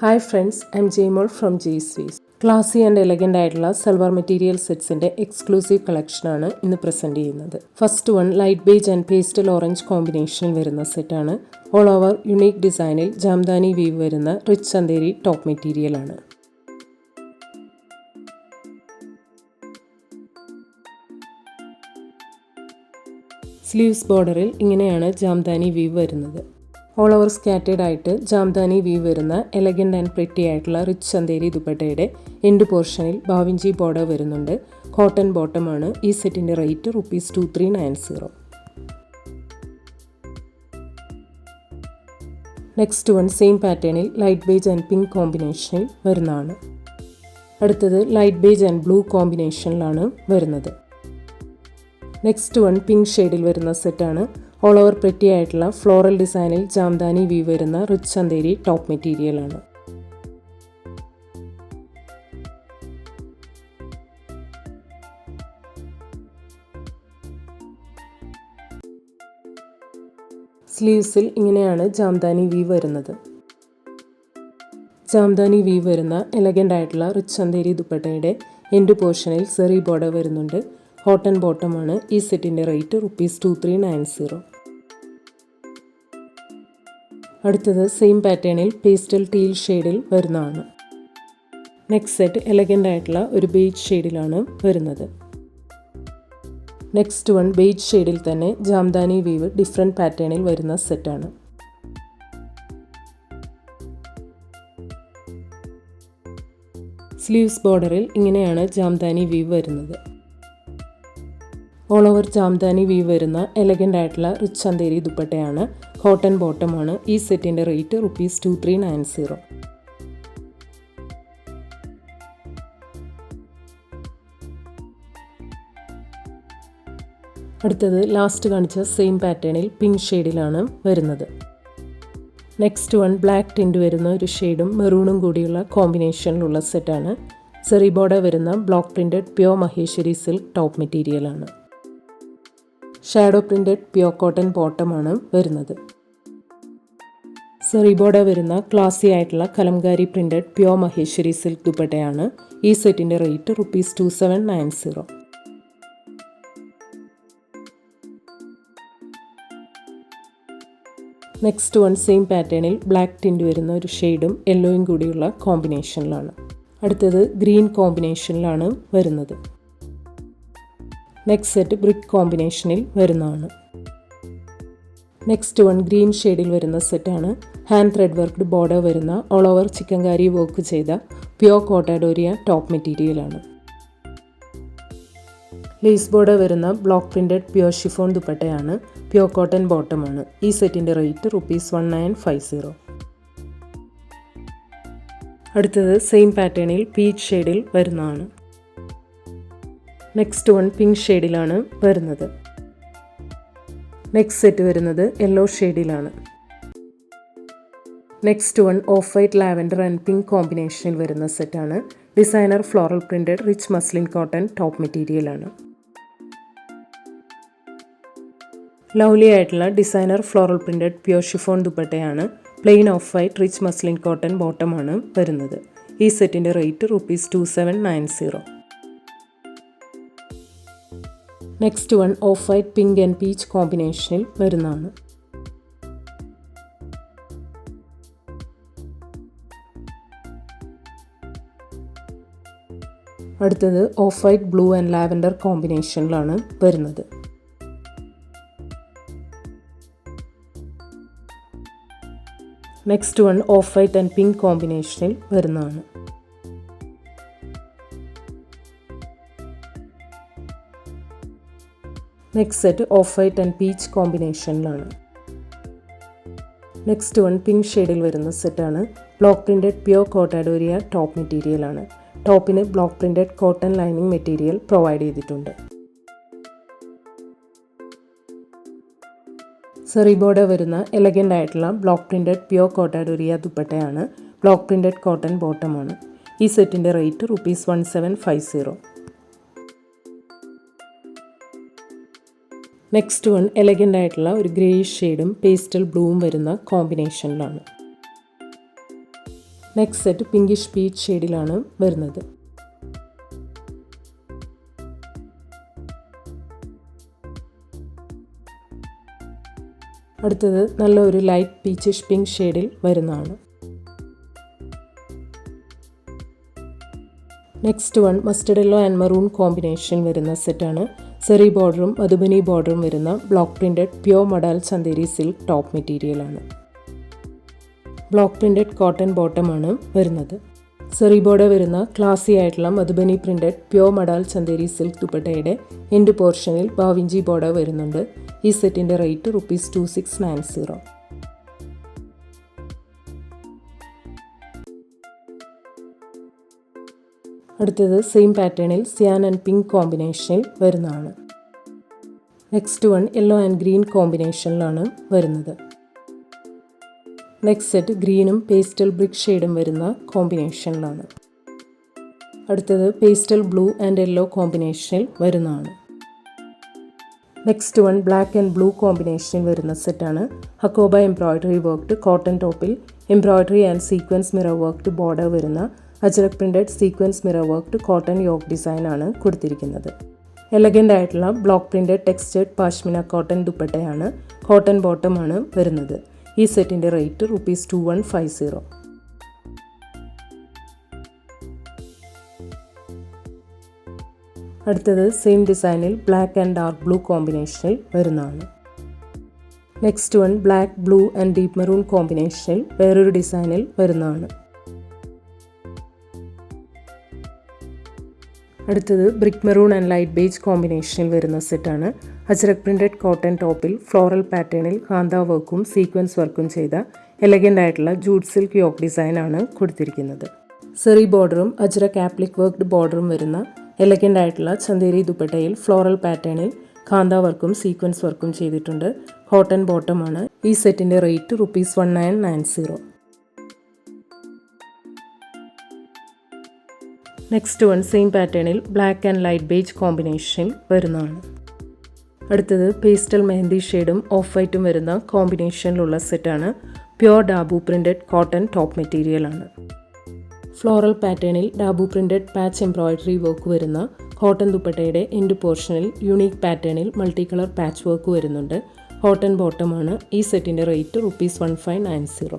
Hi friends, I am Jaimol from Jaisweez. Classy and elegant ആയിട്ടുള്ള salwar material സെറ്റ്സിൻ്റെ exclusive കളക്ഷനാണ് ഇന്ന് പ്രസൻറ്റ് ചെയ്യുന്നത്. First one light beige and pastel orange കോമ്പിനേഷനിൽ വരുന്ന സെറ്റാണ്. ഓൾ ഓവർ യുണീക്ക് ഡിസൈനിൽ ജാംദാനി വീവ് വരുന്ന റിച്ച് ചന്തേരി ടോപ്പ് മെറ്റീരിയലാണ്. സ്ലീവ്സ് ബോർഡറിൽ ഇങ്ങനെയാണ് ജാംദാനി വീവ് വരുന്നത്. ഓൾ ഓവർ സ്കാറ്റേഡ് ആയിട്ട് ജാംദാനി വീവ് വരുന്ന എലഗൻ്റ് ആൻഡ് പ്രിറ്റി ആയിട്ടുള്ള റിച്ച് ചന്തേരി ദുപ്പട്ടയുടെ എൻഡ് പോർഷനിൽ ബാവിഞ്ചി ബോർഡർ വരുന്നുണ്ട്. കോട്ടൺ ബോട്ടമാണ്. ഈ സെറ്റിൻ്റെ റേറ്റ് ₹2390. നെക്സ്റ്റ് വൺ സെയിം പാറ്റേണിൽ ലൈറ്റ് ബേജ് ആൻഡ് പിങ്ക് കോമ്പിനേഷനിൽ വരുന്നതാണ്. അടുത്തത് ലൈറ്റ് ബേജ് ആൻഡ് ബ്ലൂ കോമ്പിനേഷനിലാണ് വരുന്നത്. നെക്സ്റ്റ് വൺ പിങ്ക് ഷെയ്ഡിൽ വരുന്ന സെറ്റാണ്. ഓൾ ഓവർ പ്രിറ്റി ആയിട്ടുള്ള ഫ്ലോറൽ ഡിസൈനിൽ ജാംദാനി വീവ് വരുന്ന റിച്ച് ചന്തേരി ടോപ്പ് മെറ്റീരിയലാണ്. സ്ലീവ്സിൽ ഇങ്ങനെയാണ് ജാംദാനി വീവ് വരുന്നത്. ജാംദാനി വീവ് വരുന്ന എലഗൻ്റ് ആയിട്ടുള്ള റിച്ച് ചന്തേരി ദുപ്പട്ടയുടെ എൻഡ് പോർഷനിൽ സെറി ബോർഡർ വരുന്നുണ്ട്. കോട്ടൺ ബോട്ടമാണ്. ഈ സെറ്റിൻ്റെ റേറ്റ് ₹2390. അടുത്തത് സെയിം പാറ്റേണിൽ പേസ്റ്റൽ ടീൽ ഷെയ്ഡിൽ വരുന്നതാണ്. നെക്സ്റ്റ് സെറ്റ് എലഗൻ്റ് ആയിട്ടുള്ള ഒരു ബേജ് ഷെയ്ഡിലാണ് വരുന്നത്. നെക്സ്റ്റ് വൺ ബേജ് ഷെയ്ഡിൽ തന്നെ ജാംദാനി വീവ് ഡിഫറെൻറ്റ് പാറ്റേണിൽ വരുന്ന സെറ്റാണ്. സ്ലീവ്സ് ബോർഡറിൽ ഇങ്ങനെയാണ് ജാംദാനി വീവ് വരുന്നത്. ഓൾ ഓവർ ജാംദാനി വീവ് വരുന്ന എലഗൻ്റ് ആയിട്ടുള്ള റിച്ച് ചന്തേരി ദുപ്പട്ടയാണ്. കോട്ടൺ ബോട്ടമാണ്. ഈ സെറ്റിൻ്റെ റേറ്റ് ₹2390. അടുത്തത് ലാസ്റ്റ് കാണിച്ച സെയിം പാറ്റേണിൽ പിങ്ക് ഷെയ്ഡിലാണ് വരുന്നത്. നെക്സ്റ്റ് വൺ ബ്ലാക്ക് ടിൻറ്റ് വരുന്ന ഒരു ഷെയ്ഡും മെറൂണും കൂടിയുള്ള കോമ്പിനേഷനിലുള്ള സെറ്റാണ്. സെറി ബോർഡർ വരുന്ന block printed pure Maheshwari silk top മെറ്റീരിയലാണ്. ഷാഡോ പ്രിൻറ്റഡ് പ്യോർ കോട്ടൺ ബോട്ടമാണ് വരുന്നത്. സെറി ബോർഡർ വരുന്ന ക്ലാസി ആയിട്ടുള്ള Kalamkari printed pure Maheshwari silk ദുപ്പട്ടയാണ്. ഈ സെറ്റിൻ്റെ റേറ്റ് ₹2790. നെക്സ്റ്റ് വൺ സെയിം പാറ്റേണിൽ ബ്ലാക്ക് ടിൻറ്റ് വരുന്ന ഒരു ഷെയ്ഡും യെല്ലോയും കൂടിയുള്ള കോമ്പിനേഷനിലാണ്. അടുത്തത് ഗ്രീൻ കോമ്പിനേഷനിലാണ് വരുന്നത്. നെക്സ്റ്റ് സെറ്റ് ബ്രിക്ക് കോമ്പിനേഷനിൽ വരുന്നതാണ്. നെക്സ്റ്റ് വൺ ഗ്രീൻ ഷെയ്ഡിൽ വരുന്ന സെറ്റാണ്. ഹാൻഡ് ത്രെഡ് വർക്ക്ഡ് ബോർഡർ വരുന്ന ഓൾ ഓവർ ചിക്കൻകാരി വർക്ക് ചെയ്ത പ്യോർ കോട്ടാഡോരിയ ടോപ്പ് മെറ്റീരിയലാണ്. ലേസ് ബോർഡർ വരുന്ന ബ്ലോക്ക് പ്രിൻറ്റഡ് പ്യോർ ഷിഫോൺ ദുപ്പട്ടയാണ്. പ്യോർ കോട്ടൺ ബോട്ടമാണ്. ഈ സെറ്റിൻ്റെ റേറ്റ് ₹1950. അടുത്തത് സെയിം പാറ്റേണിൽ പീച്ച് ഷെയ്ഡിൽ വരുന്നതാണ്. നെക്സ്റ്റ് വൺ പിങ്ക് ഷെയ്ഡിലാണ് വരുന്നത്. നെക്സ്റ്റ് സെറ്റ് വരുന്നത് യെല്ലോ ഷെയ്ഡിലാണ്. Next one off white lavender and pink കോമ്പിനേഷനിൽ വരുന്ന സെറ്റാണ്. Designer floral printed rich muslin cotton top മെറ്റീരിയലാണ്. ലവ്ലി ആയിട്ടുള്ള designer floral printed pure chiffon ദുപ്പട്ടയാണ്. Plain off white rich muslin cotton ബോട്ടമാണ് വരുന്നത്. ഈ സെറ്റിൻ്റെ rate ₹2790. Next one off white pink and peach കോമ്പിനേഷനിൽ വരുന്നതാണ്. അടുത്തത് off white blue and lavender കോമ്പിനേഷനിലാണ് വരുന്നത്. Next one off white and pink കോമ്പിനേഷനിൽ വരുന്നതാണ്. Next set off white and peach കോമ്പിനേഷനിലാണ്. നെക്സ്റ്റ് വൺ പിങ്ക് ഷെയ്ഡിൽ വരുന്ന സെറ്റാണ്. Block printed pure Kota Doria top മെറ്റീരിയലാണ്. ടോപ്പിന് block printed cotton lining material provide ചെയ്തിട്ടുണ്ട്. സെറി ബോർഡർ വരുന്ന എലഗൻ്റ് ആയിട്ടുള്ള ബ്ലോക്ക് പ്രിൻറ്റഡ് പ്യോർ കോട്ടാഡോരിയ ദുപ്പട്ടയാണ്. ബ്ലോക്ക് പ്രിൻറ്റഡ് കോട്ടൺ ബോട്ടമാണ്. ഈ സെറ്റിൻ്റെ റേറ്റ് ₹1750. നെക്സ്റ്റ് വൺ എലഗൻ്റ് ആയിട്ടുള്ള ഒരു ഗ്രേയിഷ് ഷെയ്ഡും പേസ്റ്റൽ ബ്ലൂവും വരുന്ന കോമ്പിനേഷനിലാണ്. നെക്സ്റ്റ് സെറ്റ് പിങ്കിഷ് പീച്ച് ഷെയ്ഡിലാണ് വരുന്നത്. അടുത്തത് നല്ലൊരു ലൈറ്റ് പീച്ചിഷ് പിങ്ക് ഷെയ്ഡിൽ വരുന്നതാണ്. Next one mustard yellow and maroon combination വരുന്ന സെറ്റാണ്. സെറി ബോർഡറും മധുബനി ബോർഡറും വരുന്ന block printed pure modal Chanderi silk top മെറ്റീരിയലാണ്. ബ്ലോക്ക് പ്രിൻറ്റഡ് കോട്ടൺ ബോട്ടമാണ് വരുന്നത്. സെറി ബോർഡർ വരുന്ന ക്ലാസി ആയിട്ടുള്ള Madhubani printed pure modal Chanderi silk ദുപ്പട്ടയുടെ എൻഡ് പോർഷനിൽ ബാവിഞ്ചി ബോർഡർ വരുന്നുണ്ട്. ഈ സെറ്റിൻ്റെ റേറ്റ് ₹2690. അടുത്തത് സെയിം പാറ്റേണിൽ സിയാൻ ആൻഡ് പിങ്ക് കോമ്പിനേഷനിൽ വരുന്നതാണ്. Next one yellow and green കോമ്പിനേഷനിലാണ് വരുന്നത്. നെക്സ്റ്റ് സെറ്റ് ഗ്രീനും പേസ്റ്റൽ ബ്രിക്ക് ഷെയ്ഡും വരുന്ന കോമ്പിനേഷനിലാണ്. അടുത്തത് പേസ്റ്റൽ ബ്ലൂ ആൻഡ് യെല്ലോ കോമ്പിനേഷനിൽ വരുന്നതാണ്. Next one black and blue കോമ്പിനേഷനിൽ വരുന്ന സെറ്റാണ്. ഹക്കോബ എംബ്രോയ്ഡറി വർക്ക്ഡ് കോട്ടൺ ടോപ്പിൽ embroidery and sequence mirror worked border വരുന്ന ajrakh printed sequence mirror worked cotton yoke ഡിസൈനാണ് കൊടുത്തിരിക്കുന്നത്. എലഗൻ്റ് ആയിട്ടുള്ള block printed textured pashmina cotton ദുപ്പട്ടയാണ്. കോട്ടൺ ബോട്ടമാണ് വരുന്നത്. ഈ സെറ്റിൻ്റെ റേറ്റ് ₹2150. അടുത്തത് സെയിം ഡിസൈനിൽ ബ്ലാക്ക് ആൻഡ് ഡാർക്ക് ബ്ലൂ കോമ്പിനേഷനിൽ വരുന്നതാണ്. Next one black blue and deep maroon കോമ്പിനേഷനിൽ വേറൊരു ഡിസൈനിൽ വരുന്നതാണ്. അടുത്തത് brick maroon and light beige കോമ്പിനേഷനിൽ വരുന്ന സെറ്റാണ്. അജ്രക് പ്രിൻറ്റഡ് കോട്ടൺ ടോപ്പിൽ ഫ്ലോറൽ പാറ്റേണിൽ കാന്ത വർക്കും സീക്വൻസ് വർക്കും ചെയ്ത എലഗൻ്റ് ആയിട്ടുള്ള ജൂട്ട് സിൽക്ക് യോക്ക് ഡിസൈനാണ് കൊടുത്തിരിക്കുന്നത്. സെറി ബോർഡറും അജ്രക് ആപ്ലിക് വർക്ക്ഡ് ബോർഡറും വരുന്ന എലഗൻ്റ് ആയിട്ടുള്ള ചന്ദേരി ദുപ്പട്ടയിൽ ഫ്ലോറൽ പാറ്റേണിൽ കാന്ത വർക്കും സീക്വൻസ് വർക്കും ചെയ്തിട്ടുണ്ട്. കോട്ടൺ ബോട്ടമാണ്. ഈ സെറ്റിൻ്റെ റേറ്റ് ₹1990. നെക്സ്റ്റ് വൺ സെയിം പാറ്റേണിൽ ബ്ലാക്ക് ആൻഡ് ലൈറ്റ് ബേജ് കോമ്പിനേഷനിൽ വരുന്നതാണ്. അടുത്തത് പേസ്റ്റൽ മെഹന്തി ഷെയ്ഡും ഓഫ് വൈറ്റും വരുന്ന കോമ്പിനേഷനിലുള്ള സെറ്റാണ്. Pure dabu printed cotton top മെറ്റീരിയലാണ്. ഫ്ലോറൽ പാറ്റേണിൽ dabu printed patch embroidery work വരുന്ന കോട്ടൺ ദുപ്പട്ടയുടെ എൻഡ് പോർഷനിൽ യുണീക്ക് പാറ്റേണിൽ മൾട്ടി കളർ പാച്ച് വർക്ക് വരുന്നുണ്ട്. കോട്ടൺ ബോട്ടമാണ്. ഈ സെറ്റിൻ്റെ റേറ്റ് ₹1590.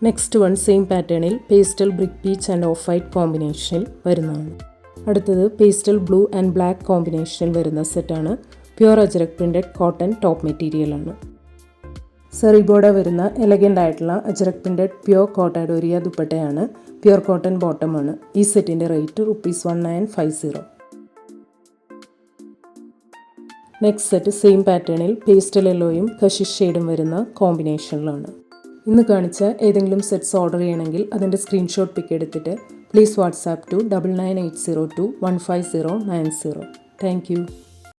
നെക്സ്റ്റ് വൺ സെയിം പാറ്റേണിൽ pastel brick peach and off white കോമ്പിനേഷനിൽ വരുന്നതാണ്. അടുത്തത് പേസ്റ്റൽ ബ്ലൂ ആൻഡ് ബ്ലാക്ക് കോമ്പിനേഷനിൽ വരുന്ന സെറ്റാണ്. Pure ajrak printed cotton top മെറ്റീരിയലാണ്. സെറി ബോർഡർ വരുന്ന എലഗൻ്റ് ആയിട്ടുള്ള അജ്രക് പ്രിൻറ്റഡ് പ്യുവർ കോട്ടാഡോരിയ ദുപ്പട്ടയാണ്. പ്യുവർ കോട്ടൺ ബോട്ടമാണ്. ഈ സെറ്റിൻ്റെ റേറ്റ് ₹1950. നെക്സ്റ്റ് സെറ്റ് സെയിം പാറ്റേണിൽ പേസ്റ്റൽ യെല്ലോയും കഷിഷ് ഷെയ്ഡും വരുന്ന കോമ്പിനേഷനിലാണ്. ഇന്ന് കാണിച്ച ഏതെങ്കിലും സെറ്റ്സ് ഓർഡർ ചെയ്യണമെങ്കിൽ അതിൻ്റെ സ്ക്രീൻഷോട്ട് പിക്ക് എടുത്തിട്ട് please WhatsApp to 9980215090. Thank U.